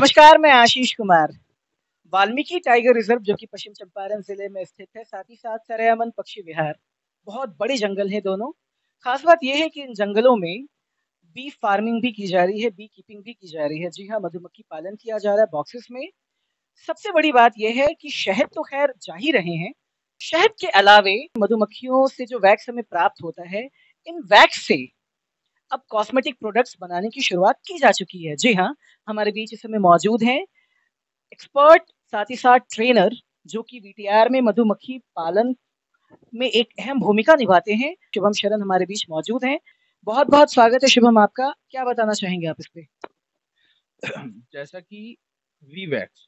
नमस्कार, मैं Ashish Kumar. Valmiki tiger reserve जो कि पश्चिम चंपारण जिले में स्थित है, साथ ही साथ सरयामन पक्षी विहार, बहुत बड़े जंगल हैं दोनों। खास बात यह है कि इन जंगलों में बी फार्मिंग भी की जा रही है, बी कीपिंग भी की जा रही है। जी हाँ, मधुमक्खी पालन किया जा रहा है बॉक्सेस में। सबसे बड़ी बात यह है कि शहद तो खैर जा ही रहे हैं, शहद के अलावे मधुमक्खियों से जो वैक्स हमें प्राप्त होता है, इन वैक्स से अब कॉस्मेटिक प्रोडक्ट्स बनाने की शुरुआत की जा चुकी है। जी हाँ, हमारे बीच इस समय मौजूद हैं एक्सपर्ट, साथ ही साथ ट्रेनर, जो कि वीटीआर में मधुमक्खी पालन में एक अहम भूमिका निभाते हैं। शुभम शरण हमारे बीच मौजूद हैं। बहुत बहुत स्वागत है शुभम आपका। क्या बताना चाहेंगे आप इस पे? जैसा कि वीवैक्स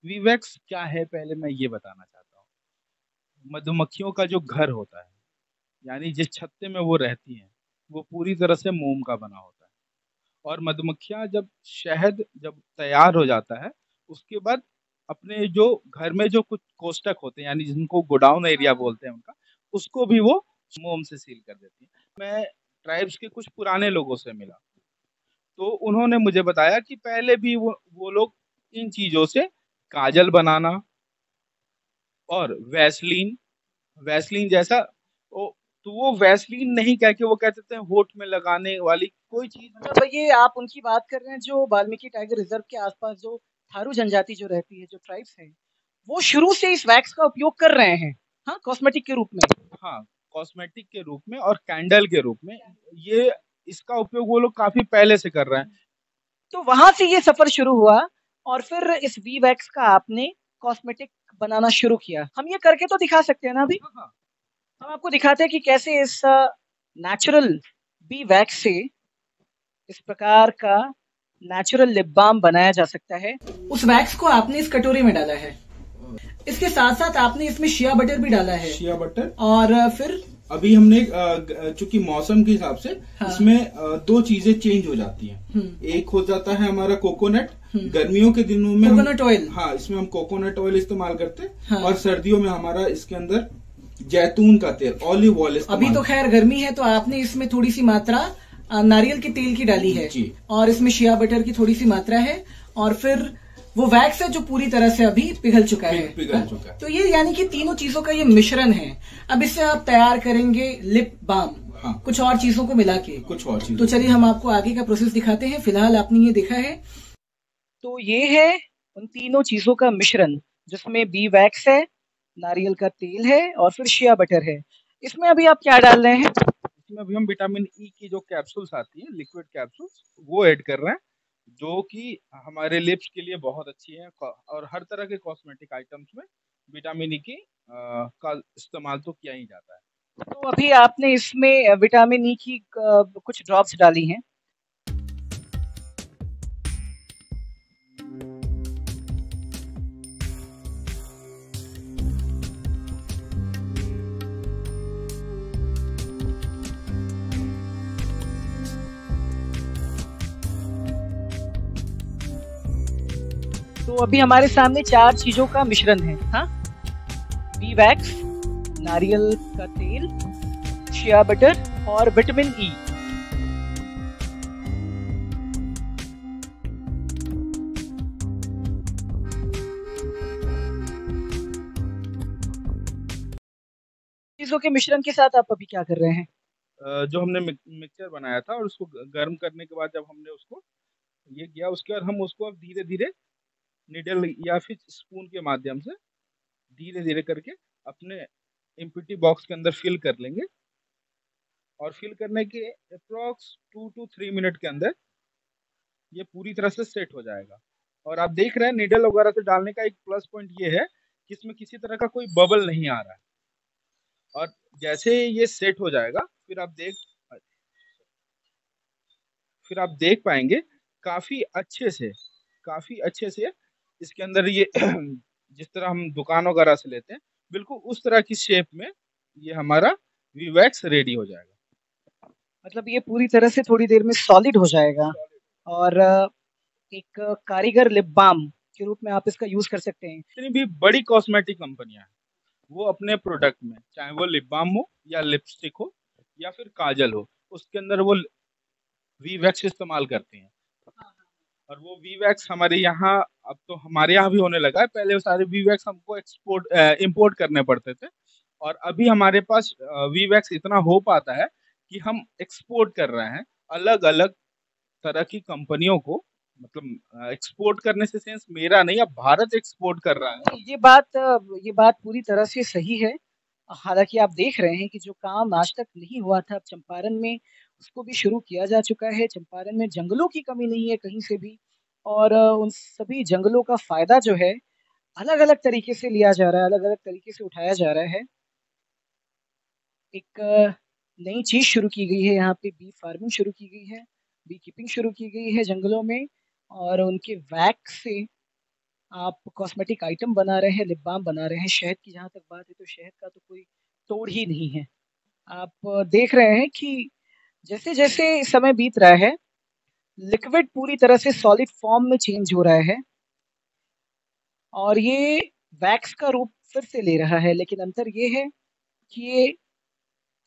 वीवैक्स क्या है, पहले मैं ये बताना चाहता हूँ। मधुमक्खियों का जो घर होता है, यानी जिस छत्ते में वो रहती हैं, वो पूरी तरह से मोम का बना होता है। और मधुमक्खियां जब तैयार हो जाता है, उसके बाद अपने जो घर में जो कुछ कोष्टक होते हैं, यानी जिनको गोडाउन एरिया बोलते हैं उनका, उसको भी वो मोम से सील कर देती है। मैं ट्राइब्स के कुछ पुराने लोगों से मिला, तो उन्होंने मुझे बताया कि पहले भी वो लोग इन चीजों से काजल बनाना और वैसलीन वैसलीन जैसा तो वो वैसलीन नहीं कह के वो कहते थे होठ में लगाने वाली कोई चीज। मतलब ये आप उनकी बात कर रहे हैं जो वाल्मीकि टाइगर रिजर्व के आसपास जो थारू जनजाति जो रहती है, जो ट्राइब्स हैं, वो शुरू से इस वैक्स का उपयोग कर रहे हैं। हाँ, कॉस्मेटिक के रूप में। हाँ, कॉस्मेटिक के रूप में और कैंडल के रूप में ये इसका उपयोग वो लोग काफी पहले से कर रहे हैं। तो वहां से ये सफर शुरू हुआ और फिर इस वी वैक्स का आपने कॉस्मेटिक बनाना शुरू किया। हम ये करके तो दिखा सकते हैं ना अभी? हाँ, हम आपको दिखाते हैं कि कैसे इस नेचुरल बी वैक्स से इस प्रकार का नेचुरल लिप बाम बनाया जा सकता है। उस वैक्स को आपने इस कटोरी में डाला है, इसके साथ साथ आपने इसमें शिया बटर भी डाला है। शिया बटर और फिर अभी हमने चूंकि मौसम के हिसाब से हाँ। इसमें दो चीजें चेंज हो जाती हैं। एक हो जाता है हमारा कोकोनट, गर्मियों के दिनों में कोकोनट ऑयल। हाँ, इसमें हम कोकोनट ऑयल इस्तेमाल करते हैं। हाँ। और सर्दियों में हमारा इसके अंदर जैतून का तेल, ऑलिव ऑयल। अभी तो खैर गर्मी है, तो आपने इसमें थोड़ी सी मात्रा नारियल के तेल की डाली है जी। और इसमें शिया बटर की थोड़ी सी मात्रा है, और फिर वो वैक्स है जो पूरी तरह से अभी पिघल चुका है। तो ये यानी कि तीनों चीजों का ये मिश्रण है। अब इससे आप तैयार करेंगे लिप बाम। हाँ। कुछ और चीजों को मिला के। कुछ और चीजों। तो चलिए हम आपको आगे का प्रोसेस दिखाते हैं। फिलहाल आपने ये देखा है, तो ये है उन तीनों चीजों का मिश्रण, जिसमें बी वैक्स है, नारियल का तेल है और फिर शिया बटर है। इसमें अभी आप क्या डाल रहे हैं? इसमें अभी हम विटामिन ई की जो कैप्सूल्स आती है, लिक्विड कैप्सूल्स, वो ऐड कर रहे हैं, जो कि हमारे लिप्स के लिए बहुत अच्छी है। और हर तरह के कॉस्मेटिक आइटम्स में विटामिन ई की का इस्तेमाल तो किया ही जाता है। तो अभी आपने इसमें विटामिन ई की कुछ ड्रॉप्स डाली हैं। तो अभी हमारे सामने 4 चीजों का मिश्रण है। हाँ, बी वैक्स, नारियल का तेल, शिया बटर और विटामिन ई। चीजों के मिश्रण के साथ आप अभी क्या कर रहे हैं? जो हमने मिक्सचर बनाया था और उसको गर्म करने के बाद जब हमने उसको ये किया, उसके बाद हम उसको अब धीरे धीरे निडल या फिर स्पून के माध्यम से धीरे धीरे करके अपने एम्प्टी बॉक्स के अंदर फिल कर लेंगे। और फिल करने के अप्रॉक्स 2 to 3 मिनट के अंदर ये पूरी तरह से सेट हो जाएगा। और आप देख रहे हैं निडल वगैरह से डालने का एक प्लस पॉइंट ये है कि इसमें किसी तरह का कोई बबल नहीं आ रहा है। और जैसे ये सेट हो जाएगा, फिर आप देख पाएंगे काफी अच्छे से इसके अंदर ये जिस तरह हम दुकान वगैरह से लेते हैं, बिल्कुल उस तरह की शेप में ये हमारा वीवैक्स रेडी हो जाएगा। मतलब ये पूरी तरह से थोड़ी देर में सॉलिड हो जाएगा और एक कारीगर लिप बाम के रूप में आप इसका यूज कर सकते हैं। जितनी भी बड़ी कॉस्मेटिक कंपनियां हैं, वो अपने प्रोडक्ट में, चाहे वो लिप बाम हो या लिपस्टिक हो या फिर काजल हो, उसके अंदर वो वीवैक्स इस्तेमाल करते हैं। और वो वीवैक्स हमारे यहाँ, अब तो हमारे यहाँ भी होने लगा है। पहले वो सारे वीवैक्स हमको इंपोर्ट करने पड़ते थे, और अभी हमारे पास वीवैक्स इतना हो पाता है कि हम एक्सपोर्ट कर रहे हैं अलग अलग तरह की कंपनियों को। मतलब एक्सपोर्ट करने से सेंस मेरा नहीं, अब भारत एक्सपोर्ट कर रहा है। ये बात पूरी तरह से सही है। हालांकि आप देख रहे हैं कि जो काम आज तक नहीं हुआ था, अब चंपारण में उसको भी शुरू किया जा चुका है। चंपारण में जंगलों की कमी नहीं है कहीं से भी, और उन सभी जंगलों का फायदा जो है अलग अलग तरीके से लिया जा रहा है, अलग अलग तरीके से उठाया जा रहा है। एक नई चीज शुरू की गई है यहाँ पे, बी फार्मिंग शुरू की गई है, बी कीपिंग शुरू की गई है जंगलों में, और उनके वैक्स से आप कॉस्मेटिक आइटम बना रहे हैं, लिप बाम बना रहे हैं। शहद की जहाँ तक बात है तो शहद का तो कोई तोड़ ही नहीं है। आप देख रहे हैं कि जैसे-जैसे समय बीत रहा है, लिक्विड पूरी तरह से सॉलिड फॉर्म में चेंज हो रहा है, और ये वैक्स का रूप फिर से ले रहा है। लेकिन अंतर ये है कि ये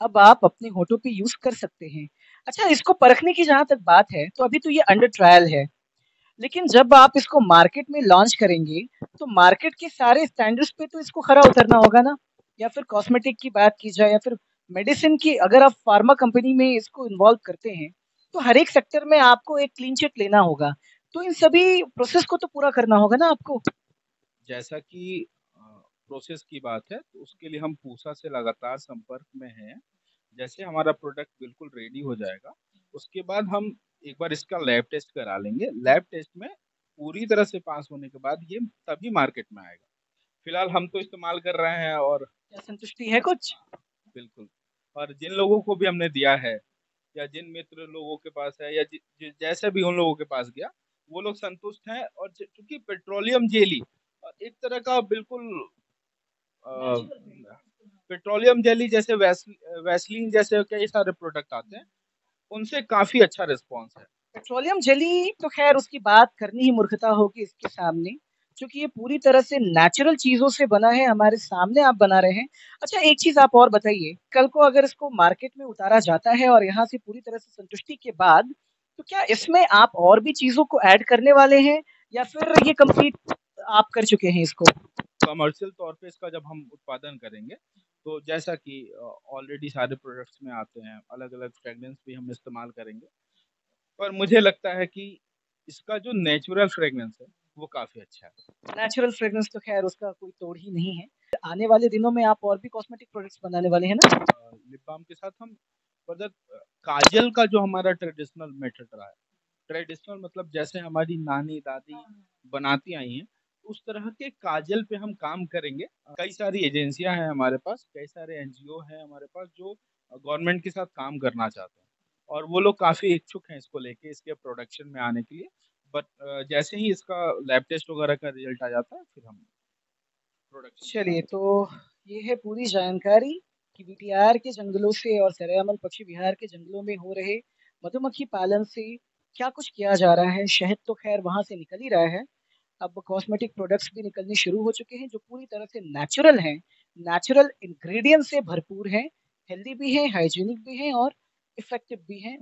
अब आप अपने होठों पे यूज़ कर सकते हैं। अच्छा, इसको परखने की जहाँ तक बात है, तो अभी तो ये अंडर ट्रायल है। लेकिन जब आप इसको मार्केट में लॉन्च करेंगे, तो मार्केट के सारे स्टैंडर्ड्स पे तो इसको खरा उतरना होगा ना? या फिर कॉस्मेटिक की बात की जाए, या फिर मेडिसिन की, अगर आप फार्मा कंपनी में इसको इन्वॉल्व करते हैं, तो हर एक सेक्टर में आपको एक क्लीन चिट लेना होगा। तो इन सभी प्रोसेस को तो पूरा करना होगा ना आपको? जैसा कि प्रोसेस की बात है, तो उसके लिए हम पूसा से लगातार संपर्क में हैं। जैसे हमारा प्रोडक्ट बिल्कुल रेडी हो जाएगा, उसके बाद हम एक बार इसका लैब टेस्ट करा लेंगे। लैब टेस्ट में पूरी तरह से पास होने के बाद ये तभी मार्केट में आएगा। फिलहाल हम तो इस्तेमाल कर रहे हैं, और क्या संतुष्टि है कुछ? बिल्कुल। और जिन लोगों को भी हमने दिया है, या जिन मित्र लोगों के पास है, या जैसे भी उन लोगों के पास गया, वो लोग संतुष्ट हैं। और चूंकि पेट्रोलियम जेली एक तरह का बिल्कुल पेट्रोलियम जेली जैसे वैसलीन जैसे कई सारे प्रोडक्ट आते हैं, उनसे काफी अच्छा रिस्पॉन्स है। पेट्रोलियम जेली तो खैर उसकी बात करनी ही मूर्खता होगी इसके सामने, क्योंकि ये पूरी तरह से नेचुरल चीज़ों से बना है, हमारे सामने आप बना रहे हैं। अच्छा, एक चीज़ आप और बताइए, कल को अगर इसको मार्केट में उतारा जाता है और यहाँ से पूरी तरह से संतुष्टि के बाद, तो क्या इसमें आप और भी चीज़ों को ऐड करने वाले हैं, या फिर ये कंप्लीट आप कर चुके हैं इसको? कमर्शियल तौर पे इसका जब हम उत्पादन करेंगे, तो जैसा कि ऑलरेडी सारे प्रोडक्ट्स में आते हैं, अलग-अलग फ्रेग्रेंस भी हम इस्तेमाल करेंगे। पर मुझे लगता है कि इसका जो नेचुरल फ्रेग्रेंस है, वो काफ़ी अच्छा है। नेचुरल फ्रेग्रेंस तो खैर उसका कोई तोड़ ही नहीं है। आने वाले दिनों में आप और भी कॉस्मेटिक प्रोडक्ट्स बनाने वाले हैं ना? लिप बाम के साथ हम फर्दर काजल का जो हमारा ट्रेडिशनल मेथड रहा है, ट्रेडिशनल मतलब जैसे हमारी नानी दादी बनाती आई हैं, उस तरह के काजल पे हम काम करेंगे। कई सारी एजेंसियां हैं हमारे पास, कई सारे एनजीओ हैं हमारे पास जो गवर्नमेंट के साथ काम करना चाहते हैं, और वो लोग काफ़ी इच्छुक हैं इसको लेके, इसके प्रोडक्शन में आने के लिए। बट जैसे ही इसका लैब टेस्ट वगैरह का रिजल्ट आ जाता है, फिर हम प्रोडक्शन। चलिए, तो ये है पूरी जानकारी कि बीटीआर के जंगलों से और सरेआमल पक्षी विहार के जंगलों में हो रहे मधुमक्खी पालन से क्या कुछ किया जा रहा है। शहद तो खैर वहाँ से निकल ही रहा है, अब कॉस्मेटिक प्रोडक्ट्स भी निकलने शुरू हो चुके हैं जो पूरी तरह से नेचुरल हैं, नेचुरल इंग्रेडिएंट से भरपूर हैं, हेल्दी भी हैं, हाइजीनिक भी हैं और इफ़ेक्टिव भी हैं।